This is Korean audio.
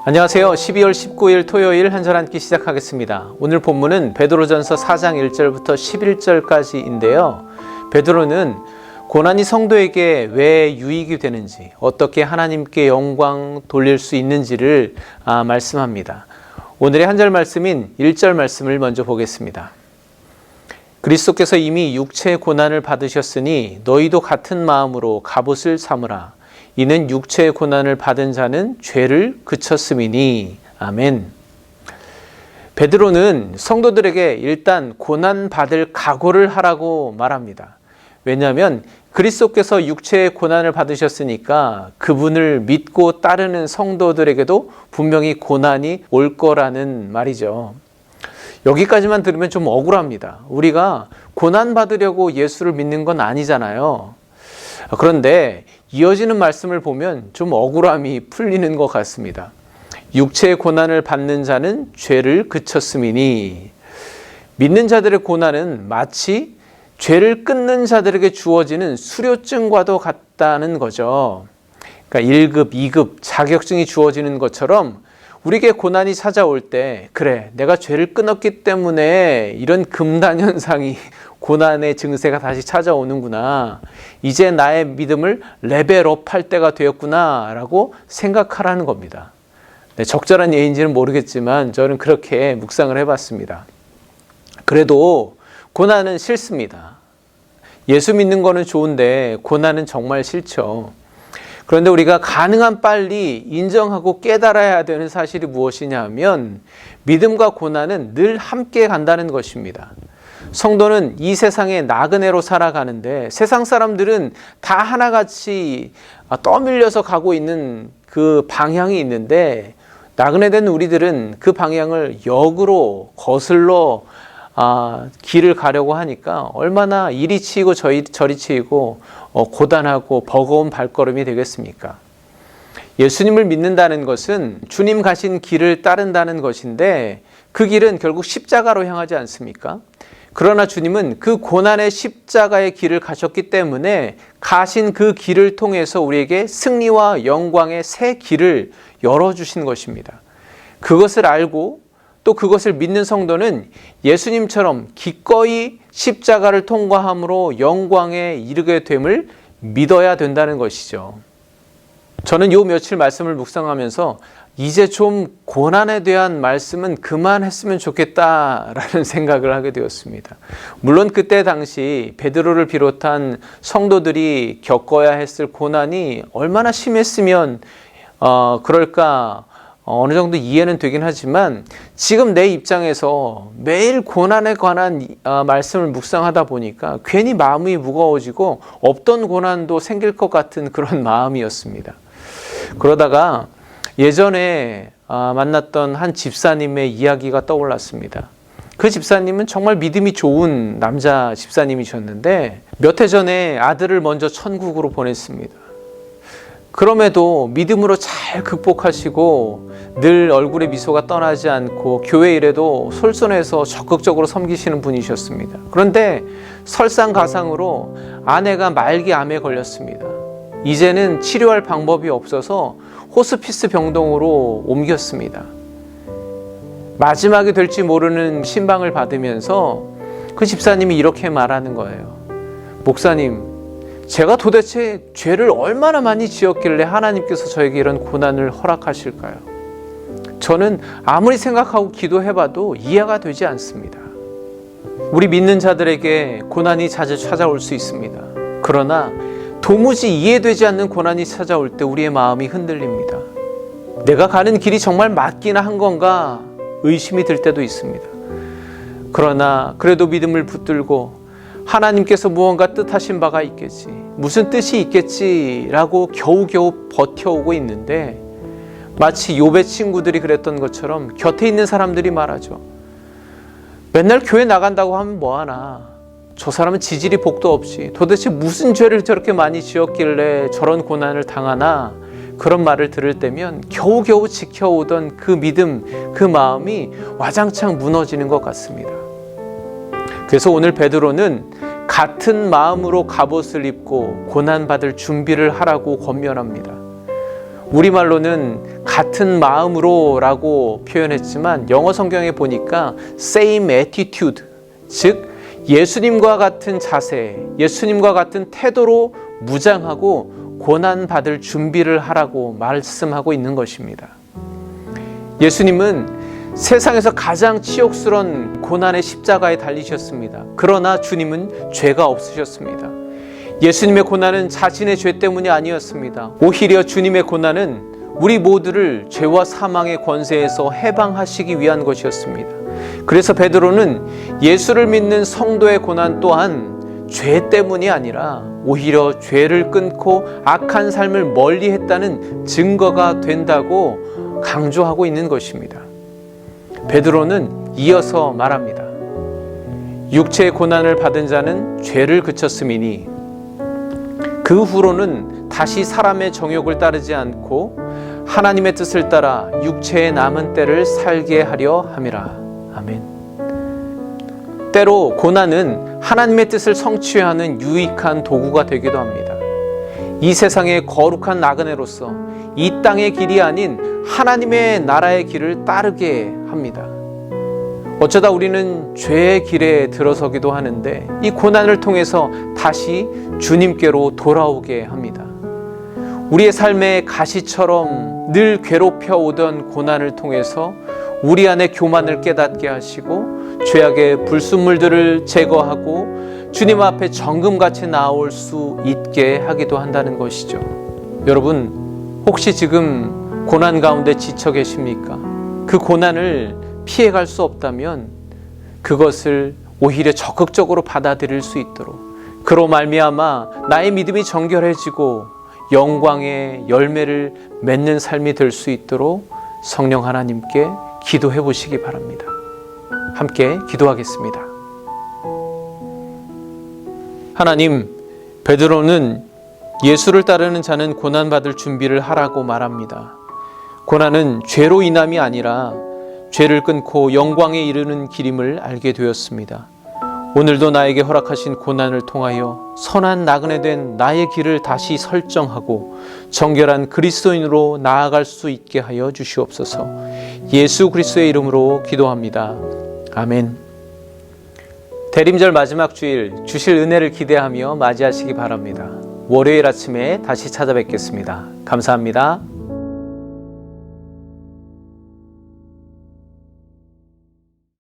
안녕하세요. 12월 19일 토요일 한 절 한 끼 시작하겠습니다. 오늘 본문은 베드로전서 4장 1절부터 11절까지인데요. 베드로는 고난이 성도에게 왜 유익이 되는지, 어떻게 하나님께 영광 돌릴 수 있는지를 말씀합니다. 오늘의 한 절 말씀인 1절 말씀을 먼저 보겠습니다. 그리스도께서 이미 육체의 고난을 받으셨으니 너희도 같은 마음으로 갑옷을 삼으라. 이는 육체의 고난을 받은 자는 죄를 그쳤음이니. 아멘. 베드로는 성도들에게 일단 고난 받을 각오를 하라고 말합니다. 왜냐하면 그리스도께서 육체의 고난을 받으셨으니까 그분을 믿고 따르는 성도들에게도 분명히 고난이 올 거라는 말이죠. 여기까지만 들으면 좀 억울합니다. 우리가 고난 받으려고 예수를 믿는 건 아니잖아요. 그런데 이어지는 말씀을 보면 좀 억울함이 풀리는 것 같습니다. 육체의 고난을 받는 자는 죄를 그쳤음이니. 믿는 자들의 고난은 마치 죄를 끊는 자들에게 주어지는 수료증과도 같다는 거죠. 그러니까 1급, 2급 자격증이 주어지는 것처럼 우리에게 고난이 찾아올 때, 그래, 내가 죄를 끊었기 때문에 이런 금단 현상이 고난의 증세가 다시 찾아오는구나. 이제 나의 믿음을 레벨업 할 때가 되었구나 라고 생각하라는 겁니다. 네, 적절한 예인지는 모르겠지만 저는 그렇게 묵상을 해봤습니다. 그래도 고난은 싫습니다. 예수 믿는 거는 좋은데 고난은 정말 싫죠. 그런데 우리가 가능한 빨리 인정하고 깨달아야 되는 사실이 무엇이냐 하면 믿음과 고난은 늘 함께 간다는 것입니다. 성도는 이 세상에 나그네로 살아가는데 세상 사람들은 다 하나같이 떠밀려서 가고 있는 그 방향이 있는데 나그네 된 우리들은 그 방향을 역으로 거슬러 길을 가려고 하니까 얼마나 이리 치이고 저리 치이고 고단하고 버거운 발걸음이 되겠습니까? 예수님을 믿는다는 것은 주님 가신 길을 따른다는 것인데 그 길은 결국 십자가로 향하지 않습니까? 그러나 주님은 그 고난의 십자가의 길을 가셨기 때문에 가신 그 길을 통해서 우리에게 승리와 영광의 새 길을 열어주신 것입니다. 그것을 알고 또 그것을 믿는 성도는 예수님처럼 기꺼이 십자가를 통과함으로 영광에 이르게 됨을 믿어야 된다는 것이죠. 저는 요 며칠 말씀을 묵상하면서 이제 좀 고난에 대한 말씀은 그만했으면 좋겠다라는 생각을 하게 되었습니다. 물론 그때 당시 베드로를 비롯한 성도들이 겪어야 했을 고난이 얼마나 심했으면 그럴까 어느 정도 이해는 되긴 하지만 지금 내 입장에서 매일 고난에 관한 말씀을 묵상하다 보니까 괜히 마음이 무거워지고 없던 고난도 생길 것 같은 그런 마음이었습니다. 그러다가 예전에 만났던 한 집사님의 이야기가 떠올랐습니다. 그 집사님은 정말 믿음이 좋은 남자 집사님이셨는데 몇 해 전에 아들을 먼저 천국으로 보냈습니다. 그럼에도 믿음으로 잘 극복하시고 늘 얼굴에 미소가 떠나지 않고 교회 일에도 솔선해서 적극적으로 섬기시는 분이셨습니다. 그런데 설상가상으로 아내가 말기 암에 걸렸습니다. 이제는 치료할 방법이 없어서 호스피스 병동으로 옮겼습니다. 마지막이 될지 모르는 신방을 받으면서 그 집사님이 이렇게 말하는 거예요. 목사님, 제가 도대체 죄를 얼마나 많이 지었길래 하나님께서 저에게 이런 고난을 허락하실까요? 저는 아무리 생각하고 기도해봐도 이해가 되지 않습니다. 우리 믿는 자들에게 고난이 자주 찾아올 수 있습니다. 그러나 도무지 이해되지 않는 고난이 찾아올 때 우리의 마음이 흔들립니다. 내가 가는 길이 정말 맞기나 한 건가 의심이 들 때도 있습니다. 그러나 그래도 믿음을 붙들고 하나님께서 무언가 뜻하신 바가 있겠지, 무슨 뜻이 있겠지라고 겨우겨우 버텨오고 있는데 마치 욥의 친구들이 그랬던 것처럼 곁에 있는 사람들이 말하죠. 맨날 교회 나간다고 하면 뭐하나, 저 사람은 지질이 복도 없이 도대체 무슨 죄를 저렇게 많이 지었길래 저런 고난을 당하나, 그런 말을 들을 때면 겨우겨우 지켜오던 그 믿음, 그 마음이 와장창 무너지는 것 같습니다. 그래서 오늘 베드로는 같은 마음으로 갑옷을 입고 고난받을 준비를 하라고 권면합니다. 우리말로는 같은 마음으로 라고 표현했지만 영어 성경에 보니까 same attitude, 즉 예수님과 같은 자세, 예수님과 같은 태도로 무장하고 고난받을 준비를 하라고 말씀하고 있는 것입니다. 예수님은 세상에서 가장 치욕스러운 고난의 십자가에 달리셨습니다. 그러나 주님은 죄가 없으셨습니다. 예수님의 고난은 자신의 죄 때문이 아니었습니다. 오히려 주님의 고난은 우리 모두를 죄와 사망의 권세에서 해방하시기 위한 것이었습니다. 그래서 베드로는 예수를 믿는 성도의 고난 또한 죄 때문이 아니라 오히려 죄를 끊고 악한 삶을 멀리했다는 증거가 된다고 강조하고 있는 것입니다. 베드로는 이어서 말합니다. 육체의 고난을 받은 자는 죄를 그쳤음이니 그 후로는 다시 사람의 정욕을 따르지 않고 하나님의 뜻을 따라 육체의 남은 때를 살게 하려 함이라. 아멘. 때로 고난은 하나님의 뜻을 성취하는 유익한 도구가 되기도 합니다. 이 세상의 거룩한 나그네로서 이 땅의 길이 아닌 하나님의 나라의 길을 따르게 합니다. 어쩌다 우리는 죄의 길에 들어서기도 하는데 이 고난을 통해서 다시 주님께로 돌아오게 합니다. 우리의 삶의 가시처럼 늘 괴롭혀 오던 고난을 통해서 우리 안에 교만을 깨닫게 하시고 죄악의 불순물들을 제거하고 주님 앞에 정금같이 나올 수 있게 하기도 한다는 것이죠. 여러분, 혹시 지금 고난 가운데 지쳐 계십니까? 그 고난을 피해갈 수 없다면 그것을 오히려 적극적으로 받아들일 수 있도록, 그로 말미암아 나의 믿음이 정결해지고 영광의 열매를 맺는 삶이 될 수 있도록 성령 하나님께 기도해 보시기 바랍니다. 함께 기도하겠습니다. 하나님, 베드로는 예수를 따르는 자는 고난받을 준비를 하라고 말합니다. 고난은 죄로 인함이 아니라 죄를 끊고 영광에 이르는 길임을 알게 되었습니다. 오늘도 나에게 허락하신 고난을 통하여 선한 나그네 된 나의 길을 다시 설정하고 정결한 그리스도인으로 나아갈 수 있게 하여 주시옵소서. 예수 그리스도의 이름으로 기도합니다. 아멘. 대림절 마지막 주일 주실 은혜를 기대하며 맞이하시기 바랍니다. 월요일 아침에 다시 찾아뵙겠습니다. 감사합니다.